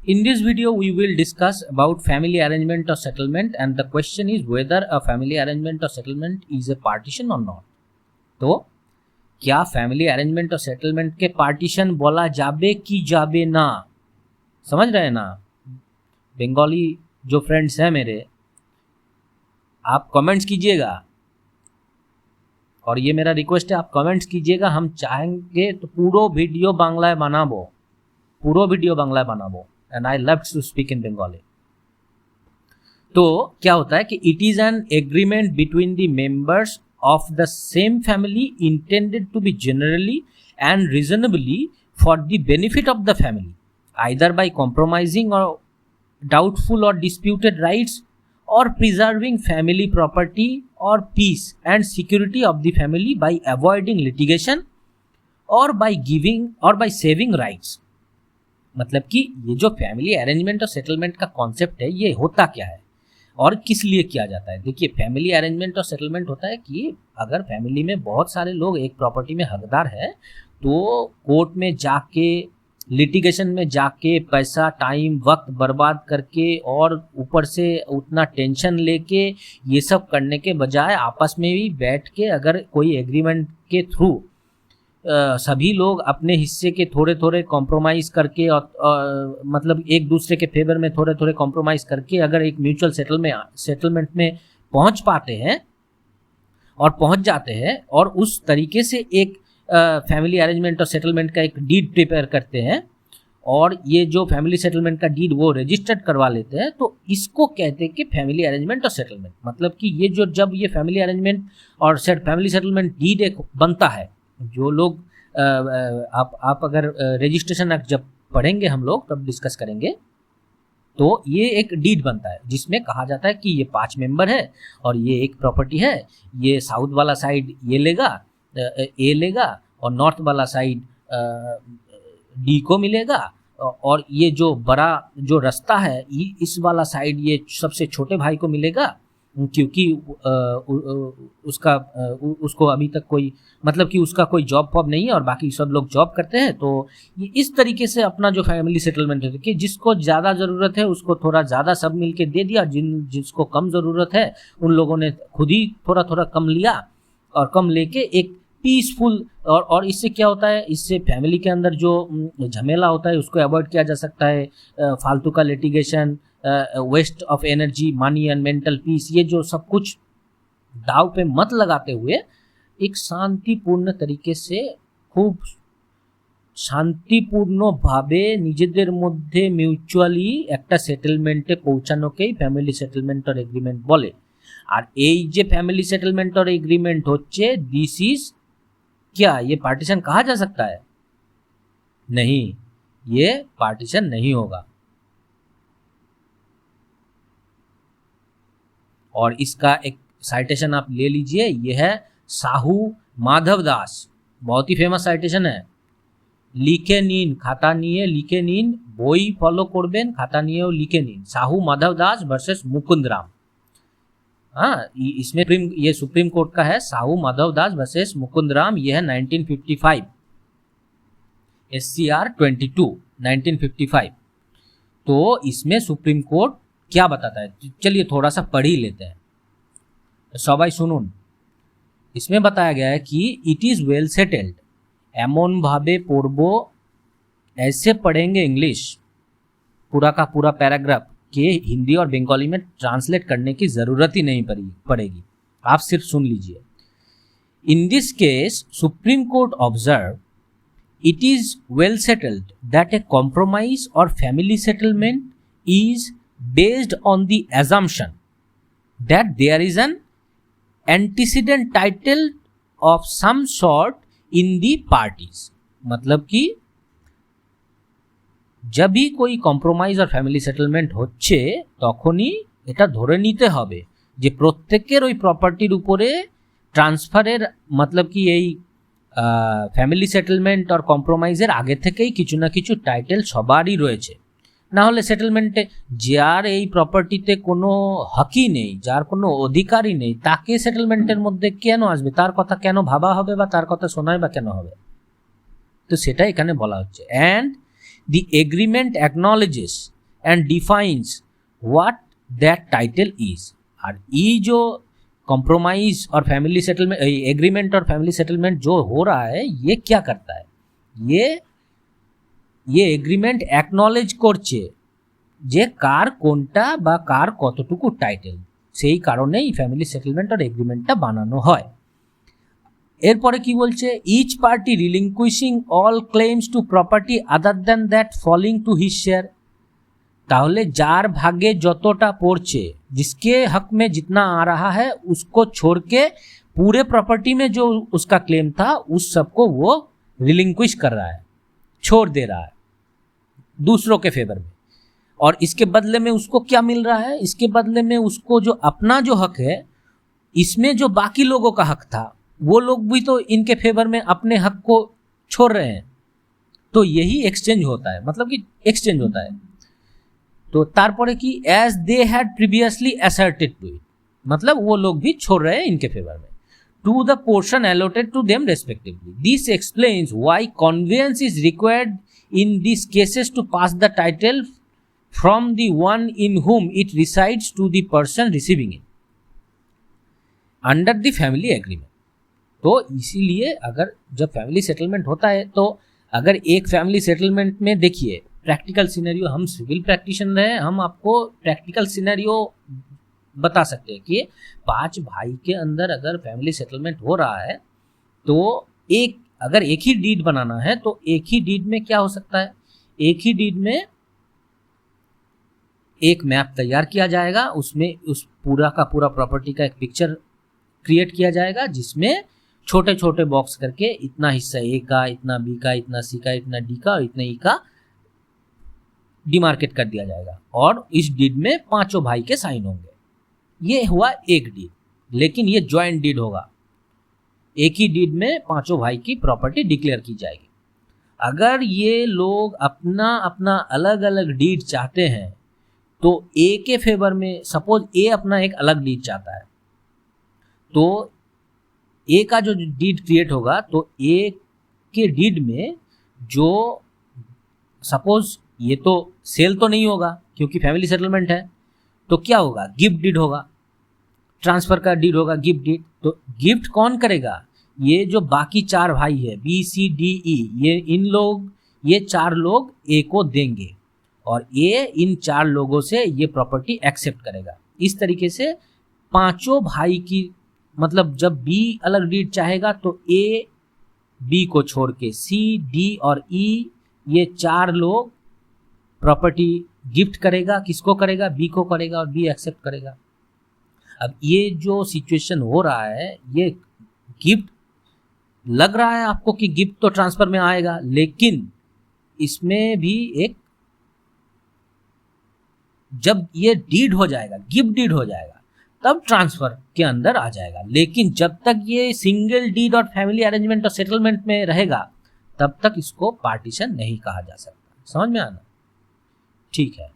In this video, we will discuss about family arrangement or settlement, and the question is whether a family arrangement or settlement is a partition or not. तो क्या family arrangement और settlement के partition बोला जाबे कि जाबे ना? समझ रहे हैं ना? बंगाली जो फ्रेंड्स हैं मेरे, आप कमेंट्स कीजिएगा, और ये मेरा रिक्वेस्ट है, आप कमेंट्स कीजिएगा। हम चाहेंगे तो पूरा वीडियो बांग्लाয় বানাবো, पूरा वीडियो बांग्लाয় বানাবো, and I love to speak in Bengali. तो क्या होता है कि it is an agreement between the members of the same family intended to be generally and reasonably for the benefit of the family, either by compromising or doubtful or disputed rights, or preserving family property or peace and security of the family by avoiding litigation, or by giving or by saving rights। मतलब कि ये जो family arrangement और settlement का concept है, ये होता क्या है और किस लिए किया जाता है? देखिए, फैमिली अरेंजमेंट और सेटलमेंट होता है कि अगर फैमिली में बहुत सारे लोग एक प्रॉपर्टी में हकदार है, तो कोर्ट में जाके, लिटिगेशन में जाके पैसा, टाइम, वक्त बर्बाद करके और ऊपर से उतना टेंशन लेके ये सब करने के बजाय आपस में भी बैठ के अगर कोई एग्रीमेंट के थ्रू सभी लोग अपने हिस्से के थोड़े थोड़े कॉम्प्रोमाइज़ करके और मतलब एक दूसरे के फेवर में थोड़े थोड़े कॉम्प्रोमाइज़ करके अगर एक म्यूचुअल सेटलमेंट में पहुंच पाते हैं और पहुंच जाते हैं, और उस तरीके से एक फैमिली अरेंजमेंट और सेटलमेंट का एक डीड प्रिपेयर करते हैं, और ये जो फैमिली सेटलमेंट का डीड वो रजिस्टर्ड करवा लेते हैं, तो इसको कहते हैं कि फैमिली अरेंजमेंट और सेटलमेंट। मतलब कि ये जो जब ये फैमिली अरेंजमेंट और फैमिली सेटलमेंट डीड एक बनता है, जो लोग आप अगर रजिस्ट्रेशन एक्ट जब पढ़ेंगे हम लोग तब डिस्कस करेंगे, तो ये एक डीड बनता है जिसमें कहा जाता है कि ये 5 मेंबर है और ये एक प्रॉपर्टी है, ये साउथ वाला साइड ये लेगा, ए लेगा, और नॉर्थ वाला साइड डी को मिलेगा, और ये जो बड़ा जो रास्ता है इस वाला साइड ये सबसे छोटे भाई को मिलेगा, क्योंकि उसको अभी तक कोई मतलब कि उसका कोई जॉब फॉब नहीं है और बाकी सब लोग जॉब करते हैं। तो ये इस तरीके से अपना जो फैमिली सेटलमेंट है कि जिसको ज़्यादा ज़रूरत है उसको थोड़ा ज़्यादा सब मिल के दे दिया, जिसको कम ज़रूरत है उन लोगों ने खुद ही थोड़ा थोड़ा कम लिया, और कम लेके एक पीसफुल, और इससे क्या होता है, इससे फैमिली के अंदर जो झमेला होता है उसको अवॉइड किया जा सकता है। फालतू का litigation, waste of energy, money and mental peace, ये जो सब कुछ दाव पे मत लगाते हुए एक शांतिपूर्ण तरीके से खूब शांतिपूर्ण भावे निजेदेर मध्य मिউচুয়ালি একটা সেটেলমেন্টে পৌঁছানোকেই ফ্যামিলি সেটেলমেন্ট और एग्रीमेंट বলে। আর এই যে फैमिली सेटलमेंट और एग्रीमेंट হচ্ছে, दिस इज क्या ये पार्टीशन कहा जा सकता है? नहीं, ये पार्टीशन नहीं होगा। और इसका एक साइटेशन आप ले लीजिए, ये है साहू माधव दास, बहुत ही फेमस साइटेशन है। लिखे नीन, खाता निये लिखे नीन, বই ফলো করবেন, खाता নিয়েও লিখে নিন। साहू माधव दास वर्सेस मुकुंद राम। हाँ, इसमें ये सुप्रीम कोर्ट का है, साहू माधव दास वर्सेस मुकुंद राम, ये है 1955, SCR 22 1955। तो इसमें सुप्रीम कोर्ट क्या बताता है, चलिए थोड़ा सा पढ़ ही लेते हैं। सबाई सुनुन, इसमें बताया गया है कि इट इज़ वेल सेटल्ड, एमन भावे पढ़बो, ऐसे पढ़ेंगे इंग्लिश पूरा का पूरा पैराग्राफ के हिंदी और बंगाली में ट्रांसलेट करने की ज़रूरत ही नहीं पड़ेगी, आप सिर्फ सुन लीजिए। In this case supreme court observe it is well settled that a compromise और family settlement is based on the assumption that there is an antecedent title of some sort in the parties। मतलब कि जब भी कोई compromise और family settlement হচ্ছে তখনই এটা ধরে নিতে হবে যে প্রত্যেকের ওই প্রপার্টির উপরে ট্রান্সফারের मतलब कि এই ফ্যামিলি সেটেলমেন্ট আর কম্প্রোমাইজের আগে থেকেই কিছু না কিছু টাইটেল সবারই রয়েছে। না হলে সেটেলমেন্টে যার এই প্রপার্টিতে কোনো হকই নেই, যার কোনো অধিকারই নেই, তাকে সেটেলমেন্টের মধ্যে কেন আসবে, তার কথা কেন ভাবা হবে বা তার কথা শোনায় বা কেন হবে? তো সেটা এখানে বলা হচ্ছে। And the agreement acknowledges and defines what that title is। और ये जो कॉम्प्रोमाइज और फैमिली सेटलमेंट एग्रीमेंट और फैमिली सेटलमेंट जो हो रहा है ये क्या करता है, ये एग्रीमेंट एक्नॉलेज করছে যে কার কোনটা বা কার কতটুকু টাইটেল, সেই কারণেই ফ্যামিলি সেটেলমেন্ট আর এগ্রিমেন্টটা বানানো হয়। এরপরে কি বলছে, each party relinquishing all claims to property other than that falling to his share. তাহলে যার ভাগে যতটা পড়ছে, जिसके हक में जितना आ रहा है उसको छोड़ के पूरे प्रॉपर्टी में जो उसका क्लेम था उस सबको वो रिलिंक्विश कर रहा है, छोड़ दे रहा है दूसरों के फेवर में। और इसके बदले में उसको क्या मिल रहा है, इसके बदले में उसको जो अपना जो हक है, इसमें जो बाकी लोगों का हक था वो लोग भी तो इनके फेवर में अपने हक को छोड़ रहे हैं। तो यही एक्सचेंज होता है, मतलब कि एक्सचेंज होता है। तो तारपरे की as they had previously asserted to it, मतलब वो लोग भी छोड़ रहे हैं इनके फेवर में, to the portion allotted to them respectively. This explains why conveyance is required in this cases to pass the title from the one in whom it resides to the person receiving it under the family agreement। तो इसीलिए अगर जब family settlement होता है, तो अगर एक family settlement में देखिए प्रैक्टिकल सिनेरियो, हम सिविल प्रैक्टिशनर हैं, हम आपको प्रैक्टिकल सिनेरियो बता सकते हैं कि 5 भाई के अंदर अगर फैमिली सेटलमेंट हो रहा है तो अगर एक ही डीड बनाना है तो एक ही डीड में क्या हो सकता है, एक ही डीड में एक मैप तैयार किया जाएगा, उसमें उस पूरा का पूरा प्रॉपर्टी का एक पिक्चर क्रिएट किया जाएगा, जिसमें छोटे छोटे बॉक्स करके इतना हिस्सा ए का, इतना बी का, इतना सी का, इतना डी का और इतना ई का डिमार्केट कर दिया जाएगा। और इस डीड में 5 भाई के साइन होंगे। ये हुआ एक डीड, लेकिन ये जॉइंट डीड होगा। एक ही डीड में 5 भाई की प्रॉपर्टी डिक्लेयर की जाएगी। अगर ये लोग अपना अपना अलग अलग डीड चाहते हैं तो ए के फेवर में, सपोज ए अपना एक अलग डीड चाहता है, तो ए का जो डीड क्रिएट होगा तो ए के डीड में जो, सपोज ये तो सेल तो नहीं होगा क्योंकि फैमिली सेटलमेंट है, तो क्या होगा, गिफ्ट डीड होगा, ट्रांसफर का डीड होगा, गिफ्ट डीड। तो गिफ्ट कौन करेगा, ये जो बाकी 4 भाई है बी सी डी ई, ये 4 लोग ए को देंगे और ए इन 4 लोगों से ये प्रॉपर्टी एक्सेप्ट करेगा। इस तरीके से 5 भाई की, मतलब जब बी अलग डीड चाहेगा तो ए बी को छोड़ के सी डी और ई, ये 4 लोग प्रॉपर्टी गिफ्ट करेगा। किसको करेगा, बी को करेगा और बी एक्सेप्ट करेगा। अब ये जो सिचुएशन हो रहा है, ये गिफ्ट लग रहा है आपको कि गिफ्ट तो ट्रांसफर में आएगा, लेकिन इसमें भी एक, जब ये डीड हो जाएगा, गिफ्ट डीड हो जाएगा, तब ट्रांसफर के अंदर आ जाएगा। लेकिन जब तक ये सिंगल डीड और फैमिली अरेंजमेंट और सेटलमेंट में रहेगा तब तक इसको पार्टीशन नहीं कहा जा सकता। समझ में आना? ठीक है।